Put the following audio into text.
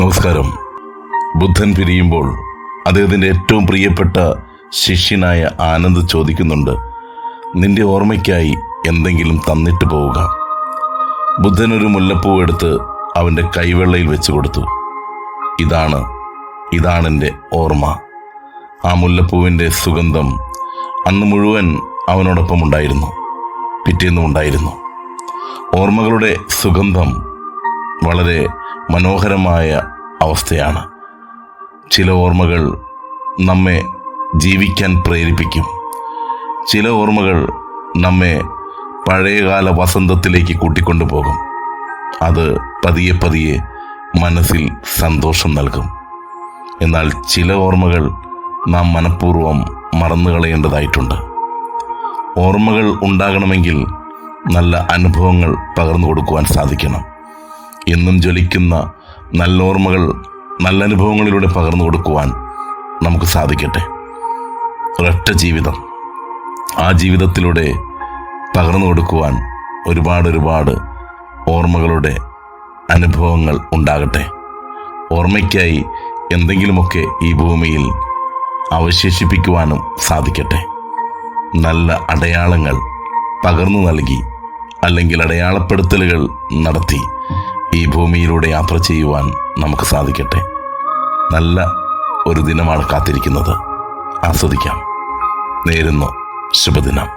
നമസ്കാരം. ബുദ്ധൻ പിരിയുമ്പോൾ അദ്ദേഹത്തിൻ്റെ ഏറ്റവും പ്രിയപ്പെട്ട ശിഷ്യനായ ആനന്ദ് ചോദിക്കുന്നുണ്ട്, നിന്റെ ഓർമ്മയ്ക്കായി എന്തെങ്കിലും തന്നിട്ട് പോവുക. ബുദ്ധൻ ഒരു മുല്ലപ്പൂ എടുത്ത് അവൻ്റെ കൈവെള്ളയിൽ വെച്ച് കൊടുത്തു. ഇതാണെൻ്റെ ഓർമ്മ. ആ മുല്ലപ്പൂവിൻ്റെ സുഗന്ധം അന്ന് മുഴുവൻ അവനോടൊപ്പം ഉണ്ടായിരുന്നു, പിറ്റേന്നും ഉണ്ടായിരുന്നു. ഓർമ്മകളുടെ സുഗന്ധം വളരെ മനോഹരമായ അവസ്ഥയാണ്. ചില ഓർമ്മകൾ നമ്മെ ജീവിക്കാൻ പ്രേരിപ്പിക്കും. ചില ഓർമ്മകൾ നമ്മെ പഴയകാല വസന്തത്തിലേക്ക് കൂട്ടിക്കൊണ്ടു പോകും. അത് പതിയെ പതിയെ മനസ്സിൽ സന്തോഷം നൽകും. എന്നാൽ ചില ഓർമ്മകൾ നാം മനഃപൂർവ്വം മറന്നുകളയേണ്ടതായിട്ടുണ്ട്. ഓർമ്മകൾ ഉണ്ടാകണമെങ്കിൽ നല്ല അനുഭവങ്ങൾ പകർന്നു കൊടുക്കുവാൻ സാധിക്കണം. എന്നും ജ്വലിക്കുന്ന നല്ല ഓർമ്മകൾ, നല്ല അനുഭവങ്ങളിലൂടെ പകർന്നു കൊടുക്കുവാൻ നമുക്ക് സാധിക്കട്ടെ. ഒരൊറ്റ ജീവിതം, ആ ജീവിതത്തിലൂടെ പകർന്നു കൊടുക്കുവാൻ ഒരുപാട് ഓർമ്മകളുടെ അനുഭവങ്ങൾ ഉണ്ടാകട്ടെ. ഓർമ്മയ്ക്കായി എന്തെങ്കിലുമൊക്കെ ഈ ഭൂമിയിൽ അവശേഷിപ്പിക്കുവാനും സാധിക്കട്ടെ. നല്ല അടയാളങ്ങൾ പകർന്നു നൽകി, അല്ലെങ്കിൽ അടയാളപ്പെടുത്തലുകൾ നടത്തി ഈ ഭൂമിയിലൂടെ യാത്ര ചെയ്യുവാൻ നമുക്ക് സാധിക്കട്ടെ. നല്ല ഒരു ദിനമാണ് കാത്തിരിക്കുന്നത്. ആസ്വദിക്കാം. നേരുന്നു ശുഭദിനം.